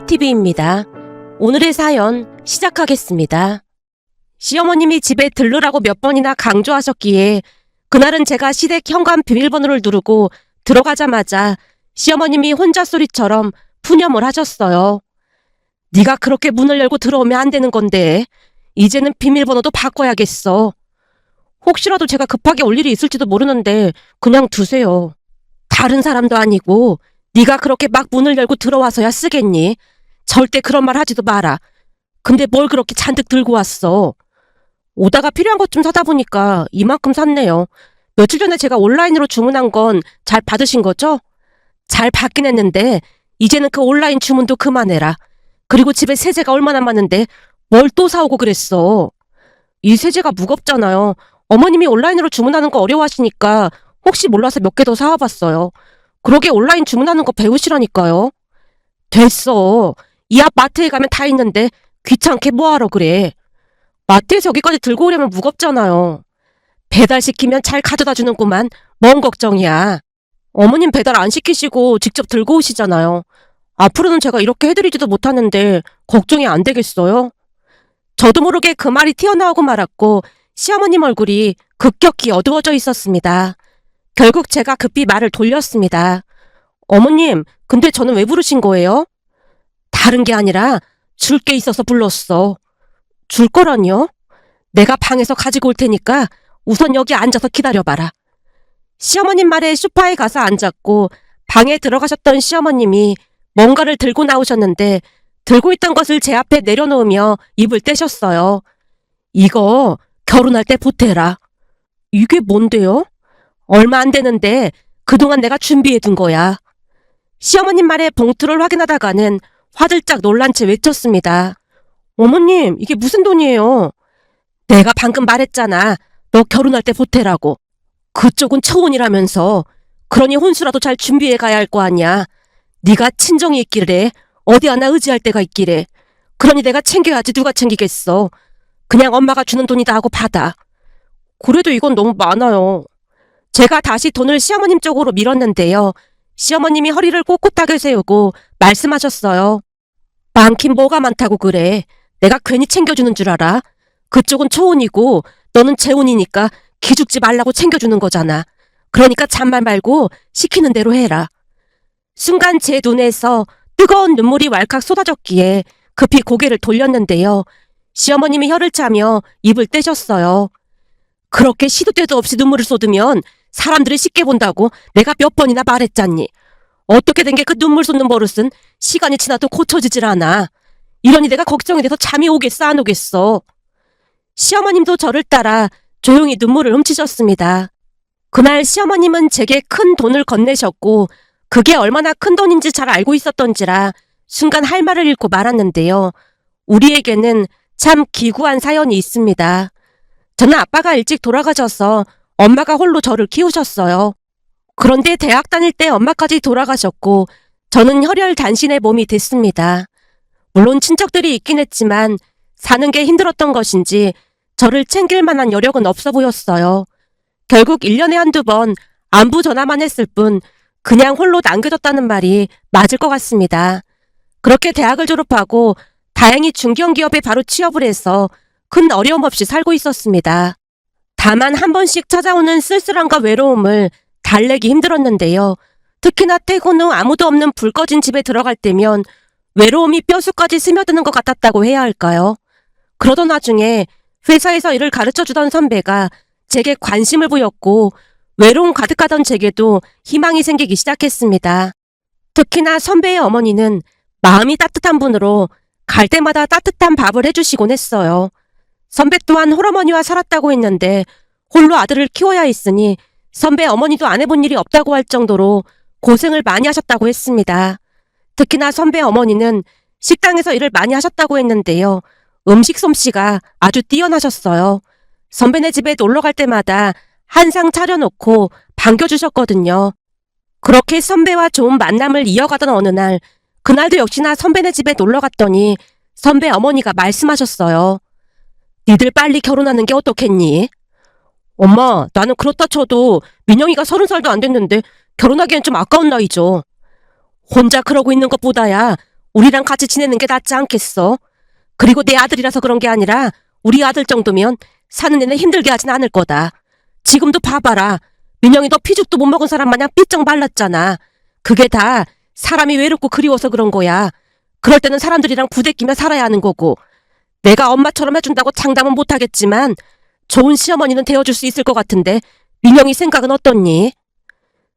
TV입니다. 오늘의 사연 시작하겠습니다. 시어머님이 집에 들르라고 몇 번이나 강조하셨기에 그날은 제가 시댁 현관 비밀번호를 누르고 들어가자마자 시어머님이 혼자 소리처럼 푸념을 하셨어요. 네가 그렇게 문을 열고 들어오면 안 되는 건데 이제는 비밀번호도 바꿔야겠어. 혹시라도 제가 급하게 올 일이 있을지도 모르는데 그냥 두세요. 다른 사람도 아니고 네가 그렇게 막 문을 열고 들어와서야 쓰겠니? 절대 그런 말 하지도 마라. 근데 뭘 그렇게 잔뜩 들고 왔어? 오다가 필요한 것 좀 사다 보니까 이만큼 샀네요. 며칠 전에 제가 온라인으로 주문한 건 잘 받으신 거죠? 잘 받긴 했는데 이제는 그 온라인 주문도 그만해라. 그리고 집에 세제가 얼마나 많은데 뭘 또 사오고 그랬어. 이 세제가 무겁잖아요. 어머님이 온라인으로 주문하는 거 어려워하시니까 혹시 몰라서 몇 개 더 사와봤어요. 그러게 온라인 주문하는 거 배우시라니까요. 됐어. 이 앞 마트에 가면 다 있는데 귀찮게 뭐하러 그래. 마트에서 여기까지 들고 오려면 무겁잖아요. 배달시키면 잘 가져다 주는구만. 뭔 걱정이야. 어머님 배달 안 시키시고 직접 들고 오시잖아요. 앞으로는 제가 이렇게 해드리지도 못하는데 걱정이 안 되겠어요? 저도 모르게 그 말이 튀어나오고 말았고 시어머님 얼굴이 급격히 어두워져 있었습니다. 결국 제가 급히 말을 돌렸습니다. 어머님, 근데 저는 왜 부르신 거예요? 다른 게 아니라 줄 게 있어서 불렀어. 줄 거라니요? 내가 방에서 가지고 올 테니까 우선 여기 앉아서 기다려봐라. 시어머님 말에 소파에 가서 앉았고 방에 들어가셨던 시어머님이 뭔가를 들고 나오셨는데 들고 있던 것을 제 앞에 내려놓으며 입을 떼셨어요. 이거 결혼할 때 보태라. 이게 뭔데요? 얼마 안 되는데 그동안 내가 준비해 둔 거야. 시어머님 말에 봉투를 확인하다가는 화들짝 놀란 채 외쳤습니다. 어머님, 이게 무슨 돈이에요? 내가 방금 말했잖아. 너 결혼할 때 보태라고. 그쪽은 초혼이라면서. 그러니 혼수라도 잘 준비해 가야 할 거 아니야. 네가 친정이 있길래 어디 하나 의지할 데가 있길래. 그러니 내가 챙겨야지 누가 챙기겠어. 그냥 엄마가 주는 돈이다 하고 받아. 그래도 이건 너무 많아요. 제가 다시 돈을 시어머님 쪽으로 밀었는데요. 시어머님이 허리를 꼿꼿하게 세우고 말씀하셨어요. 많긴 뭐가 많다고 그래. 내가 괜히 챙겨주는 줄 알아. 그쪽은 초혼이고 너는 재혼이니까 기죽지 말라고 챙겨주는 거잖아. 그러니까 잔말 말고 시키는 대로 해라. 순간 제 눈에서 뜨거운 눈물이 왈칵 쏟아졌기에 급히 고개를 돌렸는데요. 시어머님이 혀를 차며 입을 떼셨어요. 그렇게 시도 때도 없이 눈물을 쏟으면 사람들이 쉽게 본다고 내가 몇 번이나 말했잖니. 어떻게 된 게 그 눈물 쏟는 버릇은 시간이 지나도 고쳐지질 않아. 이러니 내가 걱정이 돼서 잠이 오겠어 안 오겠어. 시어머님도 저를 따라 조용히 눈물을 훔치셨습니다. 그날 시어머님은 제게 큰 돈을 건네셨고 그게 얼마나 큰 돈인지 잘 알고 있었던지라 순간 할 말을 잃고 말았는데요. 우리에게는 참 기구한 사연이 있습니다. 저는 아빠가 일찍 돌아가셔서 엄마가 홀로 저를 키우셨어요. 그런데 대학 다닐 때 엄마까지 돌아가셨고 저는 혈혈단신의 몸이 됐습니다. 물론 친척들이 있긴 했지만 사는 게 힘들었던 것인지 저를 챙길 만한 여력은 없어 보였어요. 결국 1년에 한두 번 안부 전화만 했을 뿐 그냥 홀로 남겨졌다는 말이 맞을 것 같습니다. 그렇게 대학을 졸업하고 다행히 중견기업에 바로 취업을 해서 큰 어려움 없이 살고 있었습니다. 다만 한 번씩 찾아오는 쓸쓸함과 외로움을 달래기 힘들었는데요. 특히나 퇴근 후 아무도 없는 불 꺼진 집에 들어갈 때면 외로움이 뼛속까지 스며드는 것 같았다고 해야 할까요? 그러던 와중에 회사에서 일을 가르쳐주던 선배가 제게 관심을 보였고 외로움 가득하던 제게도 희망이 생기기 시작했습니다. 특히나 선배의 어머니는 마음이 따뜻한 분으로 갈 때마다 따뜻한 밥을 해주시곤 했어요. 선배 또한 홀어머니와 살았다고 했는데 홀로 아들을 키워야 했으니 선배 어머니도 안 해본 일이 없다고 할 정도로 고생을 많이 하셨다고 했습니다. 특히나 선배 어머니는 식당에서 일을 많이 하셨다고 했는데요. 음식 솜씨가 아주 뛰어나셨어요. 선배네 집에 놀러 갈 때마다 한 상 차려놓고 반겨주셨거든요. 그렇게 선배와 좋은 만남을 이어가던 어느 날, 그날도 역시나 선배네 집에 놀러 갔더니 선배 어머니가 말씀하셨어요. 니들 빨리 결혼하는 게 어떻겠니? 엄마, 나는 그렇다 쳐도 민영이가 30살도 안 됐는데 결혼하기엔 좀 아까운 나이죠. 혼자 그러고 있는 것보다야 우리랑 같이 지내는 게 낫지 않겠어? 그리고 내 아들이라서 그런 게 아니라 우리 아들 정도면 사는 내내 힘들게 하진 않을 거다. 지금도 봐봐라. 민영이 너 피죽도 못 먹은 사람 마냥 삐쩍 말랐잖아. 그게 다 사람이 외롭고 그리워서 그런 거야. 그럴 때는 사람들이랑 부대끼며 살아야 하는 거고. 내가 엄마처럼 해준다고 장담은 못하겠지만 좋은 시어머니는 되어줄 수 있을 것 같은데 민영이 생각은 어떻니?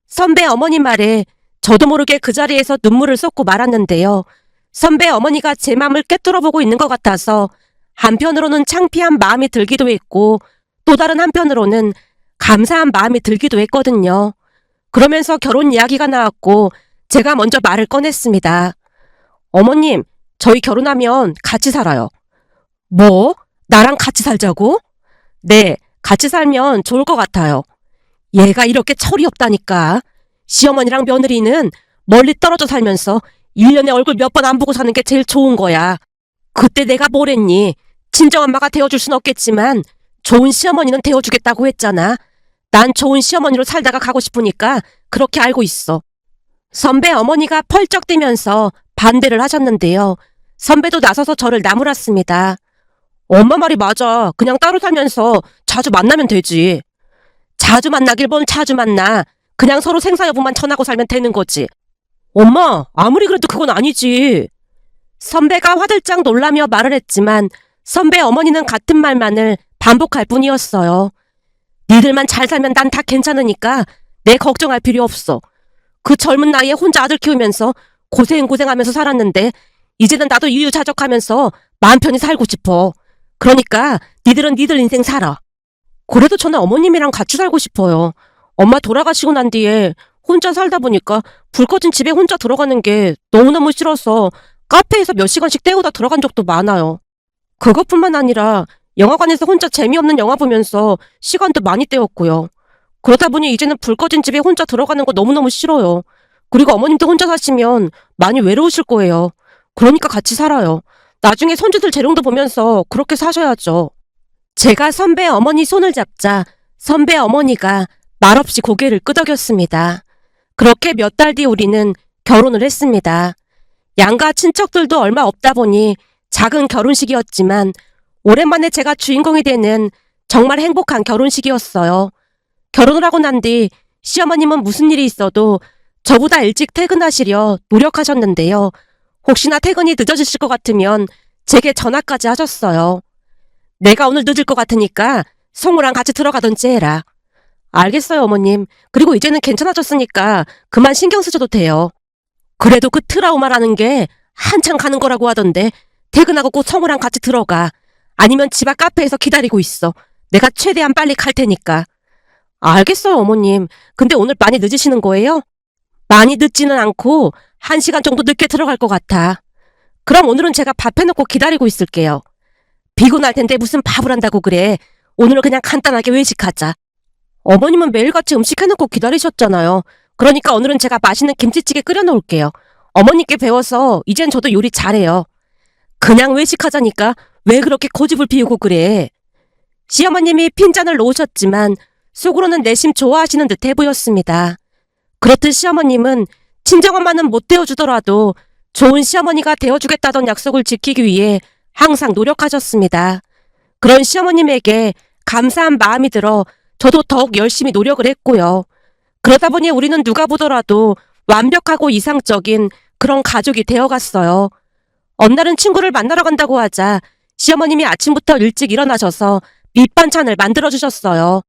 선배 어머니 말에 저도 모르게 그 자리에서 눈물을 쏟고 말았는데요. 선배 어머니가 제 맘을 꿰뚫어보고 있는 것 같아서 한편으로는 창피한 마음이 들기도 했고 또 다른 한편으로는 감사한 마음이 들기도 했거든요. 그러면서 결혼 이야기가 나왔고 제가 먼저 말을 꺼냈습니다. 어머님, 저희 결혼하면 같이 살아요. 뭐? 나랑 같이 살자고? 네, 같이 살면 좋을 것 같아요. 얘가 이렇게 철이 없다니까. 시어머니랑 며느리는 멀리 떨어져 살면서 1년에 얼굴 몇 번 안 보고 사는 게 제일 좋은 거야. 그때 내가 뭘 했니? 친정엄마가 되어줄 순 없겠지만 좋은 시어머니는 되어주겠다고 했잖아. 난 좋은 시어머니로 살다가 가고 싶으니까 그렇게 알고 있어. 선배 어머니가 펄쩍 뛰면서 반대를 하셨는데요. 선배도 나서서 저를 나무랐습니다. 엄마 말이 맞아. 그냥 따로 살면서 자주 만나면 되지. 자주 만나길 뭔 자주 만나. 그냥 서로 생사 여부만 전하고 살면 되는 거지. 엄마, 아무리 그래도 그건 아니지. 선배가 화들짝 놀라며 말을 했지만 선배 어머니는 같은 말만을 반복할 뿐이었어요. 니들만 잘 살면 난 다 괜찮으니까 내 걱정할 필요 없어. 그 젊은 나이에 혼자 아들 키우면서 고생하면서 살았는데 이제는 나도 유유자적하면서 마음 편히 살고 싶어. 그러니까 니들은 니들 인생 살아. 그래도 저는 어머님이랑 같이 살고 싶어요. 엄마 돌아가시고 난 뒤에 혼자 살다 보니까 불 꺼진 집에 혼자 들어가는 게 너무너무 싫어서 카페에서 몇 시간씩 때우다 들어간 적도 많아요. 그것뿐만 아니라 영화관에서 혼자 재미없는 영화 보면서 시간도 많이 때웠고요. 그러다 보니 이제는 불 꺼진 집에 혼자 들어가는 거 너무너무 싫어요. 그리고 어머님도 혼자 사시면 많이 외로우실 거예요. 그러니까 같이 살아요. 나중에 손주들 재롱도 보면서 그렇게 사셔야죠. 제가 선배 어머니 손을 잡자 선배 어머니가 말없이 고개를 끄덕였습니다. 그렇게 몇 달 뒤 우리는 결혼을 했습니다. 양가 친척들도 얼마 없다 보니 작은 결혼식이었지만 오랜만에 제가 주인공이 되는 정말 행복한 결혼식이었어요. 결혼을 하고 난 뒤 시어머님은 무슨 일이 있어도 저보다 일찍 퇴근하시려 노력하셨는데요. 혹시나 퇴근이 늦어지실 것 같으면 제게 전화까지 하셨어요. 내가 오늘 늦을 것 같으니까 성우랑 같이 들어가던지 해라. 알겠어요, 어머님. 그리고 이제는 괜찮아졌으니까 그만 신경 쓰셔도 돼요. 그래도 그 트라우마라는 게 한참 가는 거라고 하던데 퇴근하고 꼭 성우랑 같이 들어가. 아니면 집 앞 카페에서 기다리고 있어. 내가 최대한 빨리 갈 테니까. 알겠어요, 어머님. 근데 오늘 많이 늦으시는 거예요? 많이 늦지는 않고 1시간 정도 늦게 들어갈 것 같아. 그럼 오늘은 제가 밥 해놓고 기다리고 있을게요. 피곤할 텐데 무슨 밥을 한다고 그래. 오늘은 그냥 간단하게 외식하자. 어머님은 매일같이 음식 해놓고 기다리셨잖아요. 그러니까 오늘은 제가 맛있는 김치찌개 끓여놓을게요. 어머니께 배워서 이젠 저도 요리 잘해요. 그냥 외식하자니까 왜 그렇게 고집을 피우고 그래. 시어머님이 핀잔을 놓으셨지만 속으로는 내심 좋아하시는 듯해 보였습니다. 그렇듯 시어머님은 친정엄마는 못 되어주더라도 좋은 시어머니가 되어주겠다던 약속을 지키기 위해 항상 노력하셨습니다. 그런 시어머님에게 감사한 마음이 들어 저도 더욱 열심히 노력을 했고요. 그러다 보니 우리는 누가 보더라도 완벽하고 이상적인 그런 가족이 되어갔어요. 어느 날은 친구를 만나러 간다고 하자 시어머님이 아침부터 일찍 일어나셔서 밑반찬을 만들어주셨어요.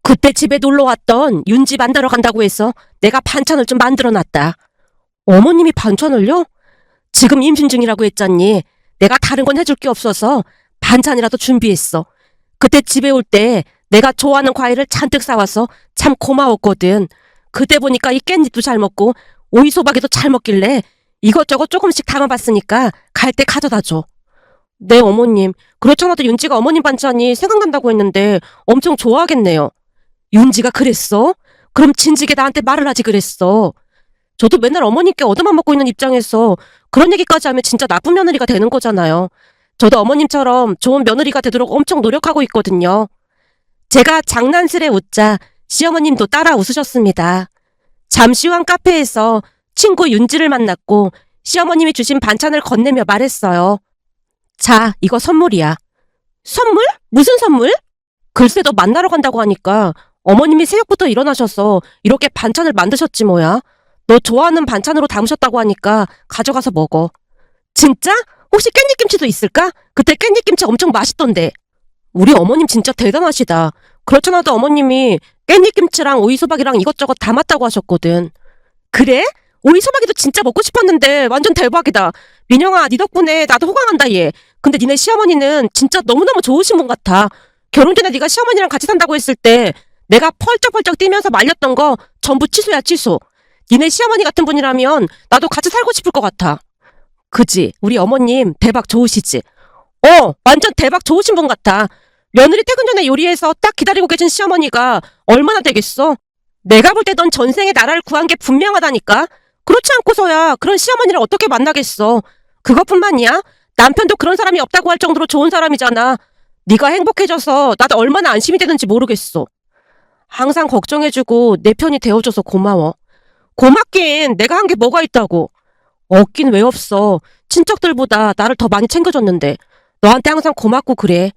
그때 집에 놀러왔던 윤지 만나러 간다고 해서 내가 반찬을 좀 만들어놨다. 어머님이 반찬을요? 지금 임신 중이라고 했잖니. 내가 다른 건 해줄 게 없어서 반찬이라도 준비했어. 그때 집에 올 때 내가 좋아하는 과일을 잔뜩 사와서 참 고마웠거든. 그때 보니까 이 깻잎도 잘 먹고 오이소박이도 잘 먹길래 이것저것 조금씩 담아봤으니까 갈 때 가져다 줘. 네, 어머님. 그렇잖아도 윤지가 어머님 반찬이 생각난다고 했는데 엄청 좋아하겠네요. 윤지가 그랬어? 그럼 진지게 나한테 말을 하지 그랬어. 저도 맨날 어머님께 얻어만 먹고 있는 입장에서 그런 얘기까지 하면 진짜 나쁜 며느리가 되는 거잖아요. 저도 어머님처럼 좋은 며느리가 되도록 엄청 노력하고 있거든요. 제가 장난스레 웃자 시어머님도 따라 웃으셨습니다. 잠시 후 한 카페에서 친구 윤지를 만났고 시어머님이 주신 반찬을 건네며 말했어요. 자, 이거 선물이야. 선물? 무슨 선물? 글쎄 너 만나러 간다고 하니까 어머님이 새벽부터 일어나셔서 이렇게 반찬을 만드셨지 뭐야. 너 좋아하는 반찬으로 담으셨다고 하니까 가져가서 먹어. 진짜? 혹시 깻잎김치도 있을까? 그때 깻잎김치 엄청 맛있던데. 우리 어머님 진짜 대단하시다. 그렇잖아도 어머님이 깻잎김치랑 오이소박이랑 이것저것 담았다고 하셨거든. 그래? 오이소박이도 진짜 먹고 싶었는데 완전 대박이다. 민영아, 네 덕분에 나도 호강한다 얘. 근데 니네 시어머니는 진짜 너무너무 좋으신 분 같아. 결혼 전에 네가 시어머니랑 같이 산다고 했을 때 내가 펄쩍펄쩍 뛰면서 말렸던 거 전부 취소야 취소. 니네 시어머니 같은 분이라면 나도 같이 살고 싶을 것 같아. 그지? 우리 어머님 대박 좋으시지? 완전 대박 좋으신 분 같아. 며느리 퇴근 전에 요리해서 딱 기다리고 계신 시어머니가 얼마나 되겠어? 내가 볼 때 넌 전생에 나라를 구한 게 분명하다니까? 그렇지 않고서야 그런 시어머니를 어떻게 만나겠어? 그것뿐만이야? 남편도 그런 사람이 없다고 할 정도로 좋은 사람이잖아. 네가 행복해져서 나도 얼마나 안심이 되는지 모르겠어. 항상 걱정해주고 내 편이 되어줘서 고마워. 고맙긴 내가 한 게 뭐가 있다고. 없긴 왜 없어. 친척들보다 나를 더 많이 챙겨줬는데 너한테 항상 고맙고 그래.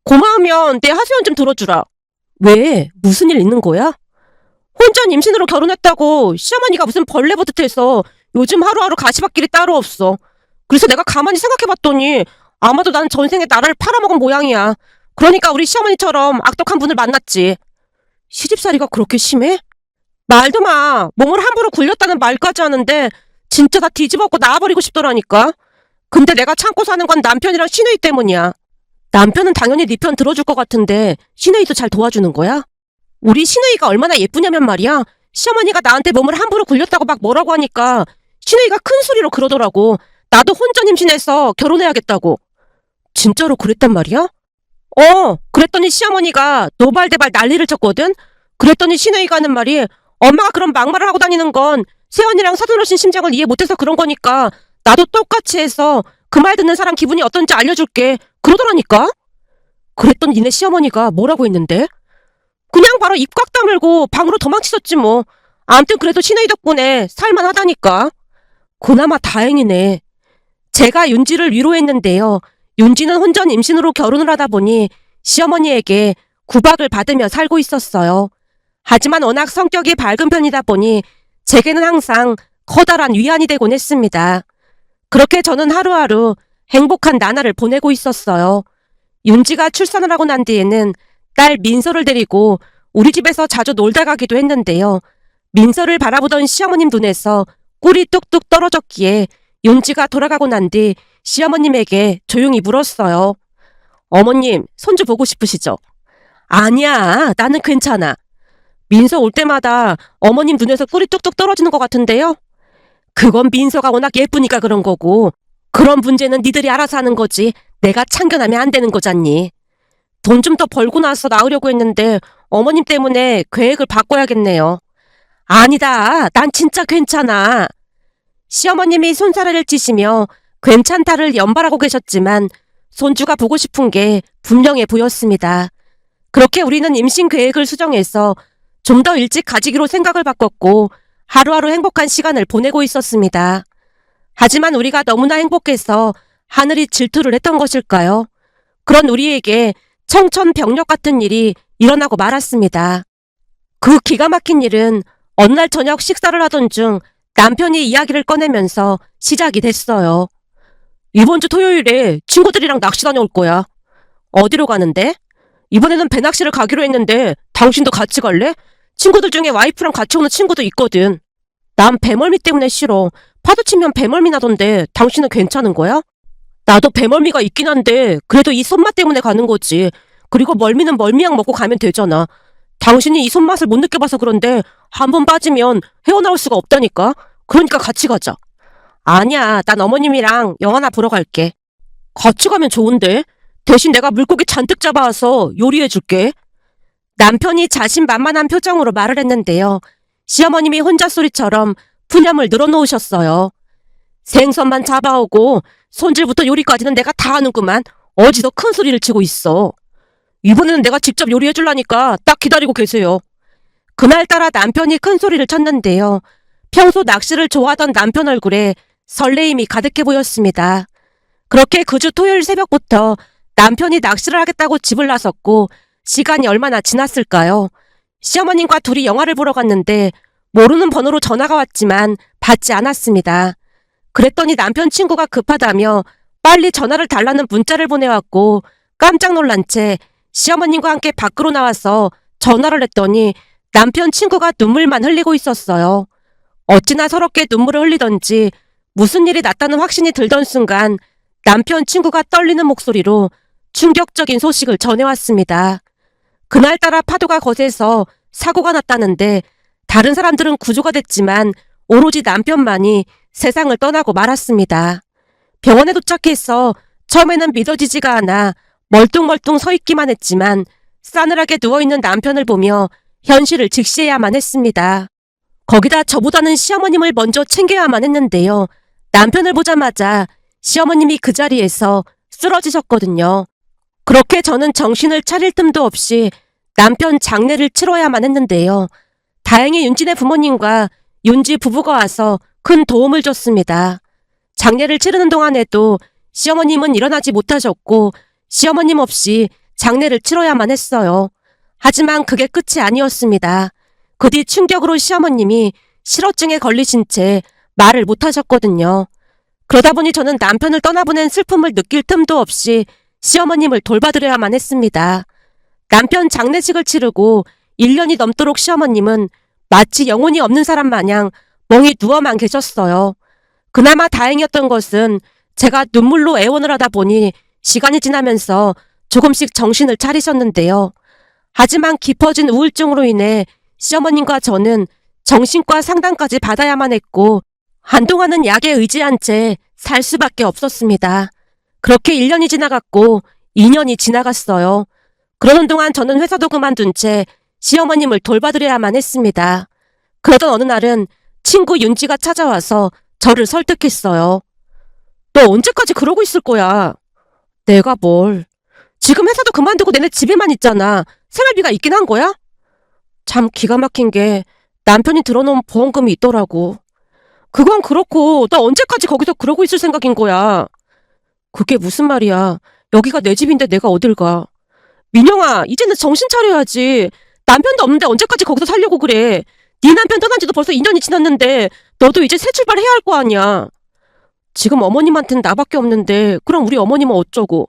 고마우면 내 하소연 좀 들어주라. 왜? 무슨 일 있는 거야? 혼전 임신으로 결혼했다고 시어머니가 무슨 벌레 보듯 해서 요즘 하루하루 가시밭길이 따로 없어. 그래서 내가 가만히 생각해봤더니 아마도 난 전생에 나라를 팔아먹은 모양이야. 그러니까 우리 시어머니처럼 악독한 분을 만났지. 시집살이가 그렇게 심해? 말도 마. 몸을 함부로 굴렸다는 말까지 하는데 진짜 다 뒤집어엎고 나와버리고 싶더라니까. 근데 내가 참고 사는 건 남편이랑 시누이 때문이야. 남편은 당연히 네 편 들어줄 것 같은데 시누이도 잘 도와주는 거야? 우리 시누이가 얼마나 예쁘냐면 말이야. 시어머니가 나한테 몸을 함부로 굴렸다고 막 뭐라고 하니까 시누이가 큰 소리로 그러더라고. 나도 혼전 임신해서 결혼해야겠다고. 진짜로 그랬단 말이야? 그랬더니 시어머니가 노발대발 난리를 쳤거든? 그랬더니 시누이가 하는 말이 엄마가 그런 막말을 하고 다니는 건 새언니랑 서두르신 심정을 이해 못해서 그런 거니까 나도 똑같이 해서 그 말 듣는 사람 기분이 어떤지 알려줄게. 그러더라니까? 그랬더니 니네 시어머니가 뭐라고 했는데? 그냥 바로 입 꽉 다물고 방으로 도망치셨지 뭐. 아무튼 그래도 시누이 덕분에 살만하다니까. 그나마 다행이네. 제가 윤지를 위로했는데요. 윤지는 혼전 임신으로 결혼을 하다 보니 시어머니에게 구박을 받으며 살고 있었어요. 하지만 워낙 성격이 밝은 편이다 보니 제게는 항상 커다란 위안이 되곤 했습니다. 그렇게 저는 하루하루 행복한 나날을 보내고 있었어요. 윤지가 출산을 하고 난 뒤에는 딸 민서를 데리고 우리 집에서 자주 놀다 가기도 했는데요. 민서를 바라보던 시어머님 눈에서 꿀이 뚝뚝 떨어졌기에 윤지가 돌아가고 난 뒤 시어머님에게 조용히 물었어요. 어머님, 손주 보고 싶으시죠? 아니야, 나는 괜찮아. 민서 올 때마다 어머님 눈에서 꿀이 뚝뚝 떨어지는 것 같은데요? 그건 민서가 워낙 예쁘니까 그런 거고 그런 문제는 니들이 알아서 하는 거지 내가 참견하면 안 되는 거잖니. 돈 좀 더 벌고 나서 낳으려고 했는데 어머님 때문에 계획을 바꿔야겠네요. 아니다, 난 진짜 괜찮아. 시어머님이 손사래를 치시며 괜찮다를 연발하고 계셨지만 손주가 보고 싶은 게 분명해 보였습니다. 그렇게 우리는 임신 계획을 수정해서 좀 더 일찍 가지기로 생각을 바꿨고 하루하루 행복한 시간을 보내고 있었습니다. 하지만 우리가 너무나 행복해서 하늘이 질투를 했던 것일까요? 그런 우리에게 청천벽력 같은 일이 일어나고 말았습니다. 그 기가 막힌 일은 어느 날 저녁 식사를 하던 중 남편이 이야기를 꺼내면서 시작이 됐어요. 이번 주 토요일에 친구들이랑 낚시 다녀올 거야. 어디로 가는데? 이번에는 배낚시를 가기로 했는데 당신도 같이 갈래? 친구들 중에 와이프랑 같이 오는 친구도 있거든. 난 배멀미 때문에 싫어. 파도 치면 배멀미 나던데 당신은 괜찮은 거야? 나도 배멀미가 있긴 한데 그래도 이 손맛 때문에 가는 거지. 그리고 멀미는 멀미약 먹고 가면 되잖아. 당신이 이 손맛을 못 느껴봐서 그런데 한 번 빠지면 헤어나올 수가 없다니까. 그러니까 같이 가자. 아니야, 난 어머님이랑 영화나 보러 갈게. 같이 가면 좋은데. 대신 내가 물고기 잔뜩 잡아와서 요리해줄게. 남편이 자신만만한 표정으로 말을 했는데요. 시어머님이 혼자 소리처럼 푸념을 늘어놓으셨어요. 생선만 잡아오고 손질부터 요리까지는 내가 다 하는구만. 어디서 큰 소리를 치고 있어. 이번에는 내가 직접 요리해줄라니까 딱 기다리고 계세요. 그날따라 남편이 큰 소리를 쳤는데요. 평소 낚시를 좋아하던 남편 얼굴에 설레임이 가득해 보였습니다. 그렇게 그 주 토요일 새벽부터 남편이 낚시를 하겠다고 집을 나섰고 시간이 얼마나 지났을까요? 시어머님과 둘이 영화를 보러 갔는데 모르는 번호로 전화가 왔지만 받지 않았습니다. 그랬더니 남편 친구가 급하다며 빨리 전화를 달라는 문자를 보내왔고 깜짝 놀란 채 시어머님과 함께 밖으로 나와서 전화를 했더니 남편 친구가 눈물만 흘리고 있었어요. 어찌나 서럽게 눈물을 흘리던지 무슨 일이 났다는 확신이 들던 순간 남편 친구가 떨리는 목소리로 충격적인 소식을 전해왔습니다. 그날따라 파도가 거세서 사고가 났다는데 다른 사람들은 구조가 됐지만 오로지 남편만이 세상을 떠나고 말았습니다. 병원에 도착해서 처음에는 믿어지지가 않아 멀뚱멀뚱 서 있기만 했지만 싸늘하게 누워있는 남편을 보며 현실을 직시해야만 했습니다. 거기다 저보다는 시어머님을 먼저 챙겨야만 했는데요. 남편을 보자마자 시어머님이 그 자리에서 쓰러지셨거든요. 그렇게 저는 정신을 차릴 틈도 없이 남편 장례를 치러야만 했는데요. 다행히 윤진의 부모님과 윤지 부부가 와서 큰 도움을 줬습니다. 장례를 치르는 동안에도 시어머님은 일어나지 못하셨고 시어머님 없이 장례를 치러야만 했어요. 하지만 그게 끝이 아니었습니다. 그 뒤 충격으로 시어머님이 실어증에 걸리신 채 말을 못하셨거든요. 그러다 보니 저는 남편을 떠나보낸 슬픔을 느낄 틈도 없이 시어머님을 돌봐드려야만 했습니다. 남편 장례식을 치르고 1년이 넘도록 시어머님은 마치 영혼이 없는 사람 마냥 멍이 누워만 계셨어요. 그나마 다행이었던 것은 제가 눈물로 애원을 하다 보니 시간이 지나면서 조금씩 정신을 차리셨는데요. 하지만 깊어진 우울증으로 인해 시어머님과 저는 정신과 상담까지 받아야만 했고 한동안은 약에 의지한 채 살 수밖에 없었습니다. 그렇게 1년이 지나갔고 2년이 지나갔어요. 그러는 동안 저는 회사도 그만둔 채 시어머님을 돌봐드려야만 했습니다. 그러던 어느 날은 친구 윤지가 찾아와서 저를 설득했어요. 너 언제까지 그러고 있을 거야? 내가 뭘. 지금 회사도 그만두고 내내 집에만 있잖아. 생활비가 있긴 한 거야? 참 기가 막힌 게 남편이 들어놓은 보험금이 있더라고. 그건 그렇고 너 언제까지 거기서 그러고 있을 생각인 거야? 그게 무슨 말이야. 여기가 내 집인데 내가 어딜 가. 민영아, 이제는 정신 차려야지. 남편도 없는데 언제까지 거기서 살려고 그래. 네 남편 떠난 지도 벌써 2년이 지났는데 너도 이제 새 출발해야 할 거 아니야. 지금 어머님한테는 나밖에 없는데 그럼 우리 어머님은 어쩌고.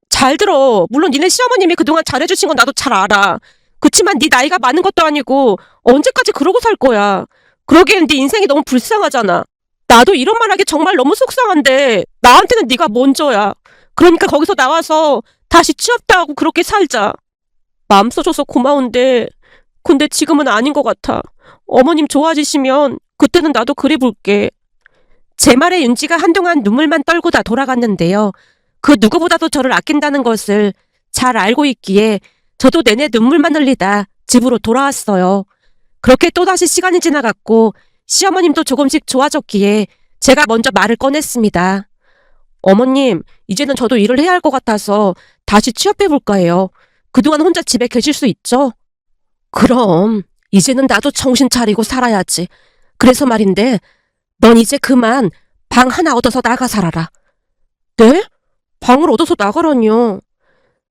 잘 들어. 물론 니네 시어머님이 그동안 잘해주신 건 나도 잘 알아. 그치만 네 나이가 많은 것도 아니고 언제까지 그러고 살 거야. 그러기엔 네 인생이 너무 불쌍하잖아. 나도 이런 말 하기 정말 너무 속상한데 나한테는 네가 먼저야. 그러니까 거기서 나와서 다시 취업도 하고 그렇게 살자. 마음 써줘서 고마운데 근데 지금은 아닌 것 같아. 어머님 좋아지시면 그때는 나도 그래 볼게. 제 말에 윤지가 한동안 눈물만 떨고 돌아갔는데요. 그 누구보다도 저를 아낀다는 것을 잘 알고 있기에 저도 내내 눈물만 흘리다 집으로 돌아왔어요. 그렇게 또다시 시간이 지나갔고 시어머님도 조금씩 좋아졌기에 제가 먼저 말을 꺼냈습니다. 어머님, 이제는 저도 일을 해야 할 것 같아서 다시 취업해볼까 해요. 그동안 혼자 집에 계실 수 있죠? 그럼 이제는 나도 정신 차리고 살아야지. 그래서 말인데 넌 이제 그만 방 하나 얻어서 나가 살아라. 네? 방을 얻어서 나가라니요.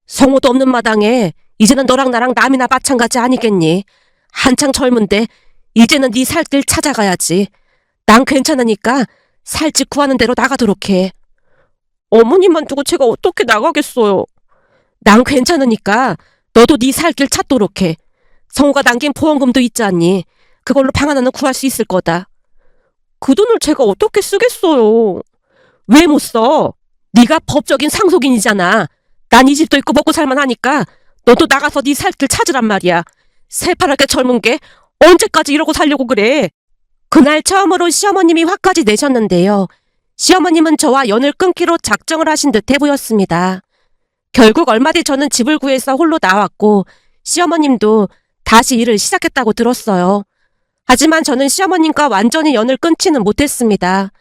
성우도 없는 마당에 이제는 너랑 나랑 남이나 마찬가지 아니겠니? 한창 젊은데 이제는 네 살 길 찾아가야지. 난 괜찮으니까 살집 구하는 대로 나가도록 해. 어머님만 두고 제가 어떻게 나가겠어요. 난 괜찮으니까 너도 네 살 길 찾도록 해. 성우가 남긴 보험금도 있지 않니? 그걸로 방 하나는 구할 수 있을 거다. 그 돈을 제가 어떻게 쓰겠어요. 왜 못 써? 네가 법적인 상속인이잖아. 난 이 집도 있고 먹고 살만하니까 너도 나가서 네 살 길 찾으란 말이야. 새파랗게 젊은 게 언제까지 이러고 살려고 그래. 그날 처음으로 시어머님이 화까지 내셨는데요. 시어머님은 저와 연을 끊기로 작정을 하신 듯해 보였습니다. 결국 얼마 뒤 저는 집을 구해서 홀로 나왔고 시어머님도 다시 일을 시작했다고 들었어요. 하지만 저는 시어머님과 완전히 연을 끊지는 못했습니다.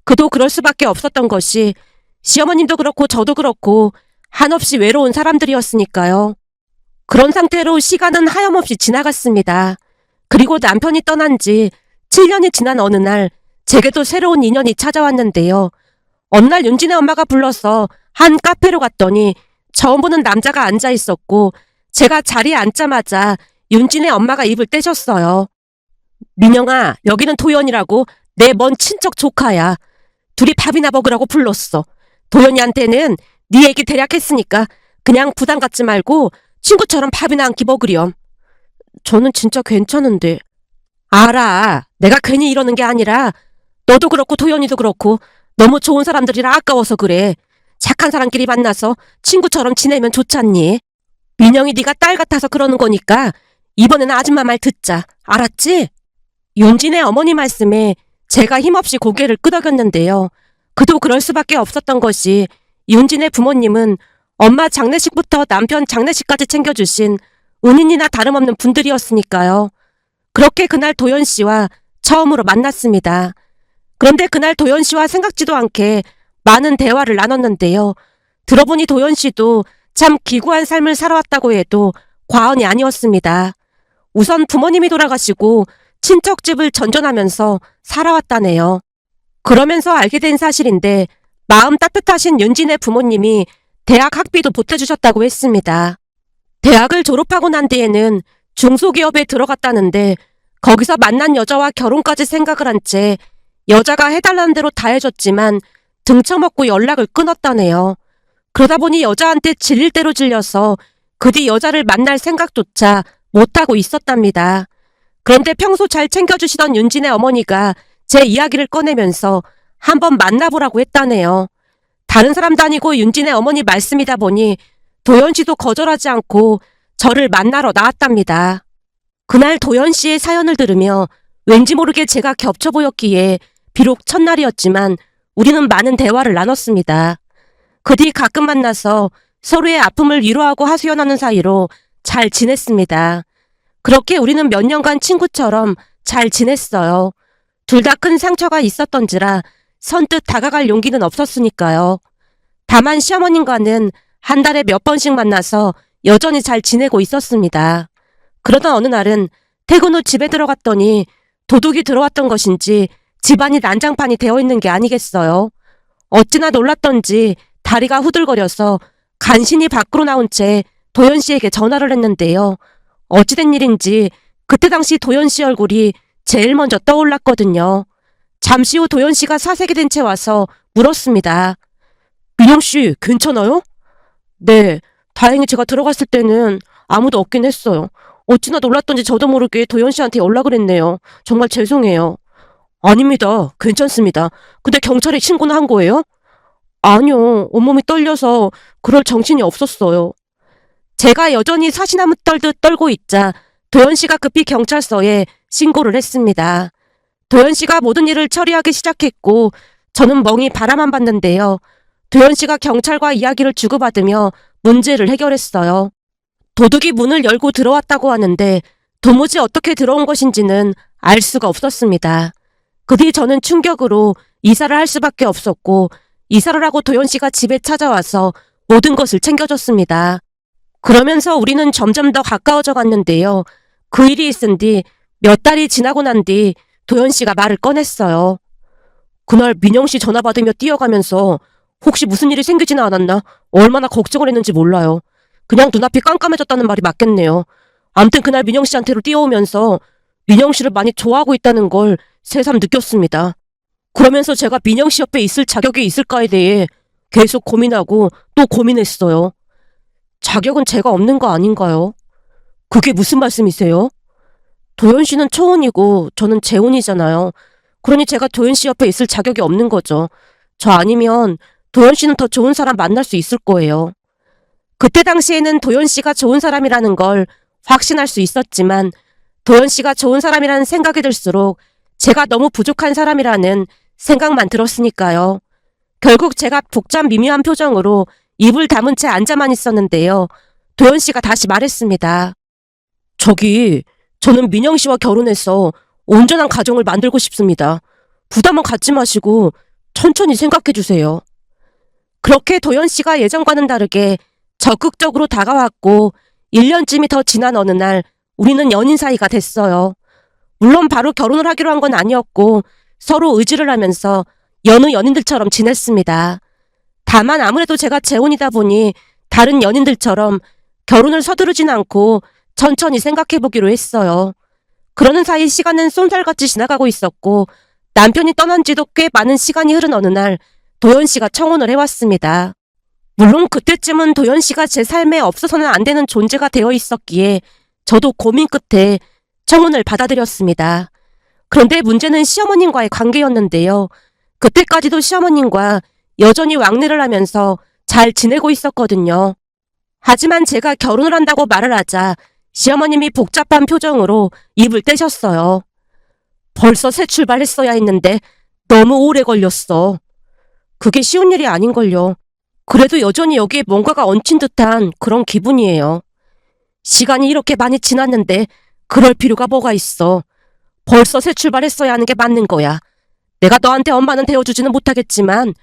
그도 그럴 수밖에 없었던 것이 시어머님도 그렇고 저도 그렇고 한없이 외로운 사람들이었으니까요. 그런 상태로 시간은 하염없이 지나갔습니다. 그리고 남편이 떠난 지 7년이 지난 어느 날 제게도 새로운 인연이 찾아왔는데요. 어느 날 윤진의 엄마가 불러서 한 카페로 갔더니 처음 보는 남자가 앉아 있었고 제가 자리에 앉자마자 윤진의 엄마가 입을 떼셨어요. 민영아, 여기는 도연이라고 내 먼 친척 조카야. 둘이 밥이나 먹으라고 불렀어. 도연이한테는 네 얘기 대략 했으니까 그냥 부담 갖지 말고 친구처럼 밥이나 한 끼 먹으렴. 저는 진짜 괜찮은데. 알아. 내가 괜히 이러는 게 아니라 너도 그렇고 도연이도 그렇고 너무 좋은 사람들이라 아까워서 그래. 착한 사람끼리 만나서 친구처럼 지내면 좋잖니. 민영이 네가 딸 같아서 그러는 거니까 이번에는 아줌마 말 듣자. 알았지? 윤진의 어머니 말씀에 제가 힘없이 고개를 끄덕였는데요. 그도 그럴 수밖에 없었던 것이 윤진의 부모님은 엄마 장례식부터 남편 장례식까지 챙겨주신 은인이나 다름없는 분들이었으니까요. 그렇게 그날 도연 씨와 처음으로 만났습니다. 그런데 그날 도연 씨와 생각지도 않게 많은 대화를 나눴는데요. 들어보니 도연 씨도 참 기구한 삶을 살아왔다고 해도 과언이 아니었습니다. 우선 부모님이 돌아가시고 친척집을 전전하면서 살아왔다네요. 그러면서 알게 된 사실인데 마음 따뜻하신 윤진의 부모님이 대학 학비도 보태주셨다고 했습니다. 대학을 졸업하고 난 뒤에는 중소기업에 들어갔다는데 거기서 만난 여자와 결혼까지 생각을 한 채 여자가 해달라는 대로 다 해줬지만 등쳐먹고 연락을 끊었다네요. 그러다 보니 여자한테 질릴 대로 질려서 그 뒤 여자를 만날 생각조차 못하고 있었답니다. 그런데 평소 잘 챙겨주시던 윤진의 어머니가 제 이야기를 꺼내면서 한번 만나보라고 했다네요. 다른 사람도 아니고 윤진의 어머니 말씀이다 보니 도연 씨도 거절하지 않고 저를 만나러 나왔답니다. 그날 도연 씨의 사연을 들으며 왠지 모르게 제가 겹쳐 보였기에 비록 첫날이었지만 우리는 많은 대화를 나눴습니다. 그 뒤 가끔 만나서 서로의 아픔을 위로하고 하소연하는 사이로 잘 지냈습니다. 그렇게 우리는 몇 년간 친구처럼 잘 지냈어요. 둘 다 큰 상처가 있었던지라 선뜻 다가갈 용기는 없었으니까요. 다만 시어머님과는 한 달에 몇 번씩 만나서 여전히 잘 지내고 있었습니다. 그러던 어느 날은 퇴근 후 집에 들어갔더니 도둑이 들어왔던 것인지 집안이 난장판이 되어 있는 게 아니겠어요. 어찌나 놀랐던지 다리가 후들거려서 간신히 밖으로 나온 채 도연 씨에게 전화를 했는데요. 어찌된 일인지 그때 당시 도연 씨 얼굴이 제일 먼저 떠올랐거든요. 잠시 후 도연 씨가 사색이 된 채 와서 물었습니다. 민영 씨, 괜찮아요? 네, 다행히 제가 들어갔을 때는 아무도 없긴 했어요. 어찌나 놀랐던지 저도 모르게 도연 씨한테 연락을 했네요. 정말 죄송해요. 아닙니다. 괜찮습니다. 근데 경찰에 신고는 한 거예요? 아니요. 온몸이 떨려서 그럴 정신이 없었어요. 제가 여전히 사시나무 떨듯 떨고 있자 도연 씨가 급히 경찰서에 신고를 했습니다. 도연 씨가 모든 일을 처리하기 시작했고 저는 멍이 바라만 봤는데요. 도연 씨가 경찰과 이야기를 주고받으며 문제를 해결했어요. 도둑이 문을 열고 들어왔다고 하는데 도무지 어떻게 들어온 것인지는 알 수가 없었습니다. 그 뒤 저는 충격으로 이사를 할 수밖에 없었고 이사를 하고 도연 씨가 집에 찾아와서 모든 것을 챙겨줬습니다. 그러면서 우리는 점점 더 가까워져 갔는데요. 그 일이 있은 뒤 몇 달이 지나고 난 뒤 도연 씨가 말을 꺼냈어요. 그날 민영 씨 전화 받으며 뛰어가면서 혹시 무슨 일이 생기지는 않았나 얼마나 걱정을 했는지 몰라요. 그냥 눈앞이 깜깜해졌다는 말이 맞겠네요. 암튼 그날 민영 씨한테로 뛰어오면서 민영 씨를 많이 좋아하고 있다는 걸 새삼 느꼈습니다. 그러면서 제가 민영 씨 옆에 있을 자격이 있을까에 대해 계속 고민하고 또 고민했어요. 자격은 제가 없는 거 아닌가요? 그게 무슨 말씀이세요? 도연 씨는 초혼이고 저는 재혼이잖아요. 그러니 제가 도연 씨 옆에 있을 자격이 없는 거죠. 저 아니면 도연 씨는 더 좋은 사람 만날 수 있을 거예요. 그때 당시에는 도연 씨가 좋은 사람이라는 걸 확신할 수 있었지만 도연 씨가 좋은 사람이라는 생각이 들수록 제가 너무 부족한 사람이라는 생각만 들었으니까요. 결국 제가 복잡 미묘한 표정으로 입을 다문 채 앉아만 있었는데요. 도연 씨가 다시 말했습니다. 저는 민영 씨와 결혼해서 온전한 가정을 만들고 싶습니다. 부담은 갖지 마시고 천천히 생각해 주세요. 그렇게 도연 씨가 예전과는 다르게 적극적으로 다가왔고 1년쯤이 더 지난 어느 날 우리는 연인 사이가 됐어요. 물론 바로 결혼을 하기로 한 건 아니었고 서로 의지를 하면서 여느 연인들처럼 지냈습니다. 다만 아무래도 제가 재혼이다 보니 다른 연인들처럼 결혼을 서두르진 않고 천천히 생각해보기로 했어요. 그러는 사이 시간은 쏜살같이 지나가고 있었고 남편이 떠난 지도 꽤 많은 시간이 흐른 어느 날 도연 씨가 청혼을 해왔습니다. 물론 그때쯤은 도연 씨가 제 삶에 없어서는 안 되는 존재가 되어 있었기에 저도 고민 끝에 청혼을 받아들였습니다. 그런데 문제는 시어머님과의 관계였는데요. 그때까지도 시어머님과 여전히 왕래를 하면서 잘 지내고 있었거든요. 하지만 제가 결혼을 한다고 말을 하자 시어머님이 복잡한 표정으로 입을 떼셨어요. 벌써 새 출발했어야 했는데 너무 오래 걸렸어. 그게 쉬운 일이 아닌걸요. 그래도 여전히 여기에 뭔가가 얹힌 듯한 그런 기분이에요. 시간이 이렇게 많이 지났는데 그럴 필요가 뭐가 있어. 벌써 새 출발했어야 하는 게 맞는 거야. 내가 너한테 엄마는 되어주지는 못하겠지만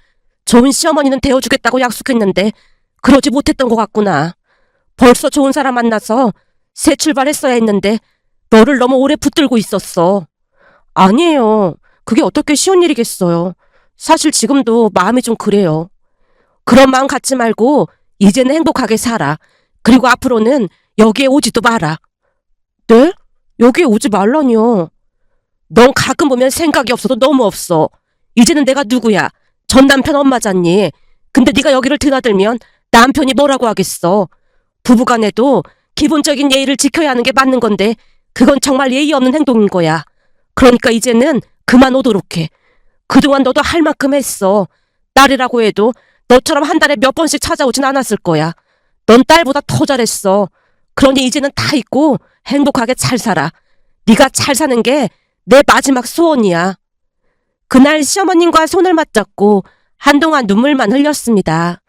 좋은 시어머니는 되어주겠다고 약속했는데 그러지 못했던 것 같구나. 벌써 좋은 사람 만나서 새 출발했어야 했는데 너를 너무 오래 붙들고 있었어. 아니에요. 그게 어떻게 쉬운 일이겠어요. 사실 지금도 마음이 좀 그래요. 그런 마음 갖지 말고 이제는 행복하게 살아. 그리고 앞으로는 여기에 오지도 마라. 네? 여기에 오지 말라니요. 넌 가끔 보면 생각이 없어도 너무 없어. 이제는 내가 누구야? 전 남편 엄마잖니. 근데 네가 여기를 드나들면 남편이 뭐라고 하겠어. 부부간에도 기본적인 예의를 지켜야 하는 게 맞는 건데 그건 정말 예의 없는 행동인 거야. 그러니까 이제는 그만 오도록 해. 그동안 너도 할 만큼 했어. 딸이라고 해도 너처럼 한 달에 몇 번씩 찾아오진 않았을 거야. 넌 딸보다 더 잘했어. 그러니 이제는 다 잊고 행복하게 잘 살아. 네가 잘 사는 게 내 마지막 소원이야. 그날 시어머님과 손을 맞잡고 한동안 눈물만 흘렸습니다.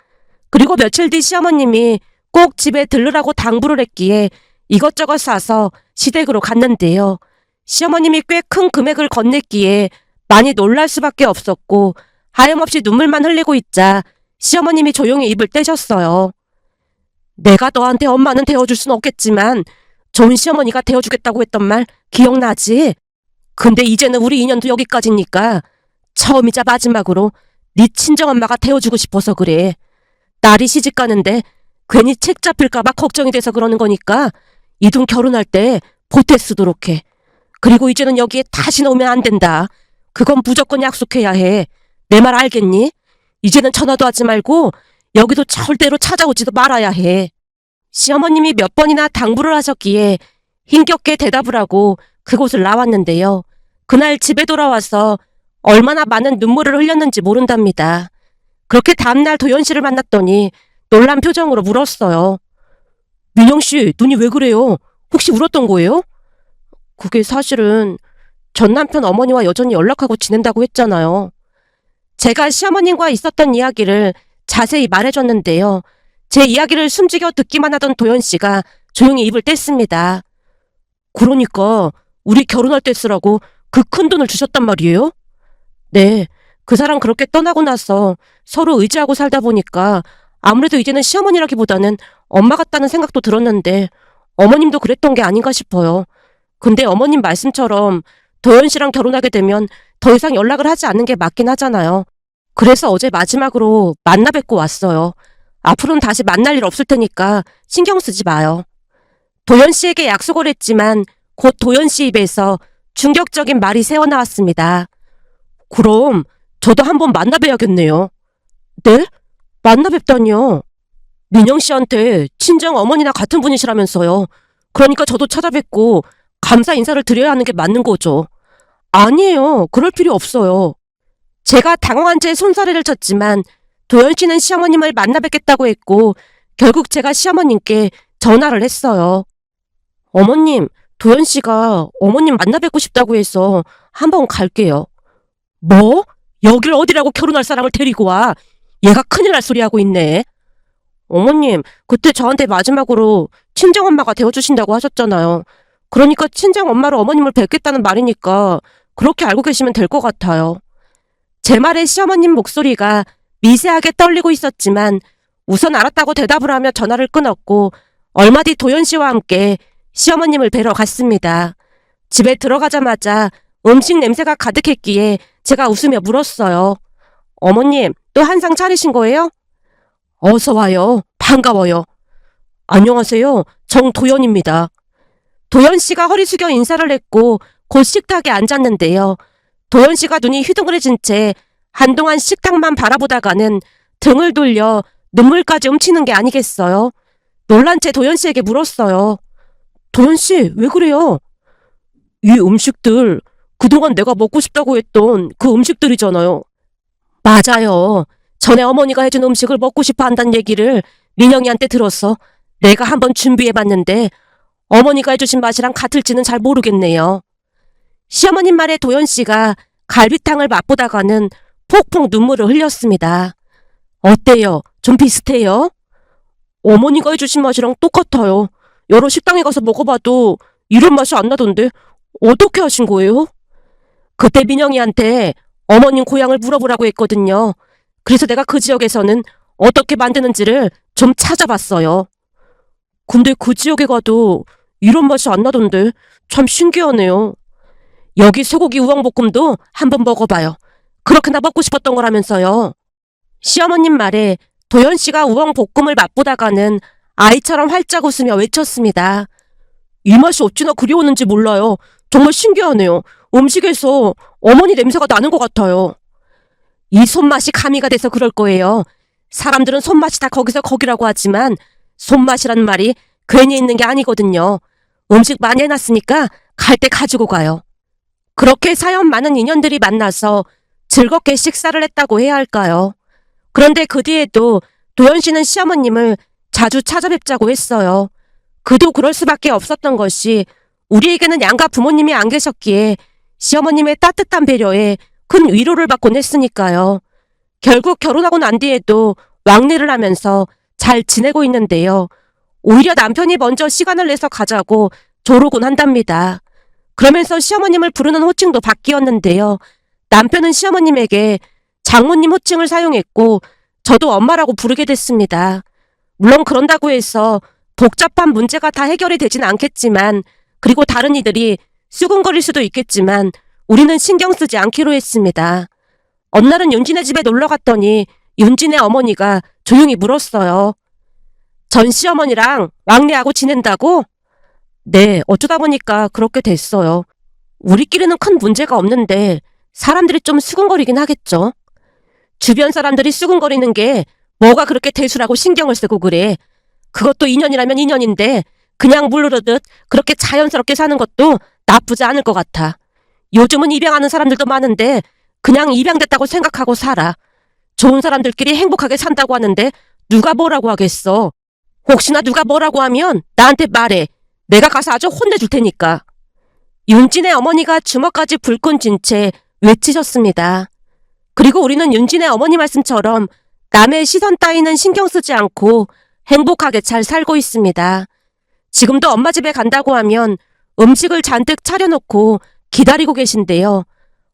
그리고 며칠 뒤 시어머님이 꼭 집에 들르라고 당부를 했기에 이것저것 사서 시댁으로 갔는데요. 시어머님이 꽤 큰 금액을 건넸기에 많이 놀랄 수밖에 없었고 하염없이 눈물만 흘리고 있자 시어머님이 조용히 입을 떼셨어요. 내가 너한테 엄마는 되어줄 순 없겠지만 좋은 시어머니가 되어주겠다고 했던 말 기억나지? 근데 이제는 우리 인연도 여기까지니까 처음이자 마지막으로 네 친정엄마가 되어주고 싶어서 그래. 딸이 시집 가는데 괜히 책 잡힐까봐 걱정이 돼서 그러는 거니까 이둥 결혼할 때 보태 쓰도록 해. 그리고 이제는 여기에 다시는 오면 안 된다. 그건 무조건 약속해야 해. 내 말 알겠니? 이제는 전화도 하지 말고 여기도 절대로 찾아오지도 말아야 해. 시어머님이 몇 번이나 당부를 하셨기에 힘겹게 대답을 하고 그곳을 나왔는데요. 그날 집에 돌아와서 얼마나 많은 눈물을 흘렸는지 모른답니다. 그렇게 다음날 도연 씨를 만났더니 놀란 표정으로 물었어요. 민영 씨, 눈이 왜 그래요? 혹시 울었던 거예요? 그게 사실은 전 남편 어머니와 여전히 연락하고 지낸다고 했잖아요. 제가 시어머님과 있었던 이야기를 자세히 말해줬는데요. 제 이야기를 숨지겨 듣기만 하던 도연 씨가 조용히 입을 뗐습니다. 그러니까 우리 결혼할 때 쓰라고 그 큰 돈을 주셨단 말이에요? 네, 그 사람 그렇게 떠나고 나서 서로 의지하고 살다 보니까 아무래도 이제는 시어머니라기보다는 엄마 같다는 생각도 들었는데 어머님도 그랬던 게 아닌가 싶어요. 근데 어머님 말씀처럼 도연 씨랑 결혼하게 되면 더 이상 연락을 하지 않는 게 맞긴 하잖아요. 그래서 어제 마지막으로 만나 뵙고 왔어요. 앞으로는 다시 만날 일 없을 테니까 신경 쓰지 마요. 도연 씨에게 약속을 했지만 곧 도연 씨 입에서 충격적인 말이 새어나왔습니다. 그럼 저도 한번 만나 뵈야겠네요. 네? 만나 뵙다니요? 민영 씨한테 친정 어머니나 같은 분이시라면서요. 그러니까 저도 찾아뵙고 감사 인사를 드려야 하는 게 맞는 거죠. 아니에요. 그럴 필요 없어요. 제가 당황한 채 손사래를 쳤지만 도연 씨는 시어머님을 만나 뵙겠다고 했고 결국 제가 시어머님께 전화를 했어요. 어머님, 도연 씨가 어머님 만나 뵙고 싶다고 해서 한번 갈게요. 뭐? 여길 어디라고 결혼할 사람을 데리고 와? 얘가 큰일 날 소리 하고 있네. 어머님, 그때 저한테 마지막으로 친정엄마가 되어주신다고 하셨잖아요. 그러니까 친정엄마로 어머님을 뵙겠다는 말이니까 그렇게 알고 계시면 될 것 같아요. 제 말에 시어머님 목소리가 미세하게 떨리고 있었지만 우선 알았다고 대답을 하며 전화를 끊었고 얼마 뒤 도연 씨와 함께 시어머님을 뵈러 갔습니다. 집에 들어가자마자 음식 냄새가 가득했기에 제가 웃으며 물었어요. 어머님, 또 한상 차리신 거예요? 어서 와요. 반가워요. 안녕하세요. 정도연입니다. 도연 씨가 허리 숙여 인사를 했고 곧 식탁에 앉았는데요. 도연 씨가 눈이 휘둥그레진 채 한동안 식탁만 바라보다가는 등을 돌려 눈물까지 훔치는 게 아니겠어요. 놀란 채 도연 씨에게 물었어요. 도연 씨, 왜 그래요? 이 음식들, 그동안 내가 먹고 싶다고 했던 그 음식들이잖아요. 맞아요. 전에 어머니가 해준 음식을 먹고 싶어 한다는 얘기를 민영이한테 들었어. 내가 한번 준비해봤는데 어머니가 해주신 맛이랑 같을지는 잘 모르겠네요. 시어머님 말에 도연 씨가 갈비탕을 맛보다가는 폭폭 눈물을 흘렸습니다. 어때요? 좀 비슷해요? 어머니가 해주신 맛이랑 똑같아요. 여러 식당에 가서 먹어봐도 이런 맛이 안 나던데 어떻게 하신 거예요? 그때 민영이한테 어머님 고향을 물어보라고 했거든요. 그래서 내가 그 지역에서는 어떻게 만드는지를 좀 찾아봤어요. 근데 그 지역에 가도 이런 맛이 안 나던데 참 신기하네요. 여기 소고기 우엉볶음도 한번 먹어봐요. 그렇게나 먹고 싶었던 거라면서요. 시어머님 말에 도연 씨가 우엉볶음을 맛보다가는 아이처럼 활짝 웃으며 외쳤습니다. 이 맛이 어찌나 그리웠는지 몰라요. 정말 신기하네요. 음식에서 어머니 냄새가 나는 것 같아요. 이 손맛이 가미가 돼서 그럴 거예요. 사람들은 손맛이 다 거기서 거기라고 하지만 손맛이라는 말이 괜히 있는 게 아니거든요. 음식 많이 해놨으니까 갈 때 가지고 가요. 그렇게 사연 많은 인연들이 만나서 즐겁게 식사를 했다고 해야 할까요? 그런데 그 뒤에도 도연 씨는 시어머님을 자주 찾아뵙자고 했어요. 그도 그럴 수밖에 없었던 것이 우리에게는 양가 부모님이 안 계셨기에 시어머님의 따뜻한 배려에 큰 위로를 받곤 했으니까요. 결국 결혼하고 난 뒤에도 왕래를 하면서 잘 지내고 있는데요. 오히려 남편이 먼저 시간을 내서 가자고 조르곤 한답니다. 그러면서 시어머님을 부르는 호칭도 바뀌었는데요. 남편은 시어머님에게 장모님 호칭을 사용했고 저도 엄마라고 부르게 됐습니다. 물론 그런다고 해서 복잡한 문제가 다 해결이 되진 않겠지만 그리고 다른 이들이 수군거릴 수도 있겠지만 우리는 신경 쓰지 않기로 했습니다. 어느 날은 윤진의 집에 놀러 갔더니 윤진의 어머니가 조용히 물었어요. 전 시어머니랑 왕래하고 지낸다고? 네, 어쩌다 보니까 그렇게 됐어요. 우리끼리는 큰 문제가 없는데 사람들이 좀 수군거리긴 하겠죠. 주변 사람들이 수군거리는 게 뭐가 그렇게 대수라고 신경을 쓰고 그래. 그것도 인연이라면 인연인데 그냥 물 흐르듯 그렇게 자연스럽게 사는 것도 나쁘지 않을 것 같아. 요즘은 입양하는 사람들도 많은데 그냥 입양됐다고 생각하고 살아. 좋은 사람들끼리 행복하게 산다고 하는데 누가 뭐라고 하겠어. 혹시나 누가 뭐라고 하면 나한테 말해. 내가 가서 아주 혼내줄 테니까. 윤진의 어머니가 주먹까지 불끈 쥔 채 외치셨습니다. 그리고 우리는 윤진의 어머니 말씀처럼 남의 시선 따위는 신경 쓰지 않고 행복하게 잘 살고 있습니다. 지금도 엄마 집에 간다고 하면 음식을 잔뜩 차려놓고 기다리고 계신데요.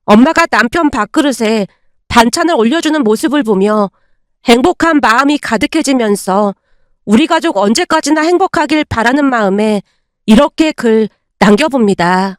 엄마가 남편 밥그릇에 반찬을 올려주는 모습을 보며 행복한 마음이 가득해지면서 우리 가족 언제까지나 행복하길 바라는 마음에 이렇게 글 남겨봅니다.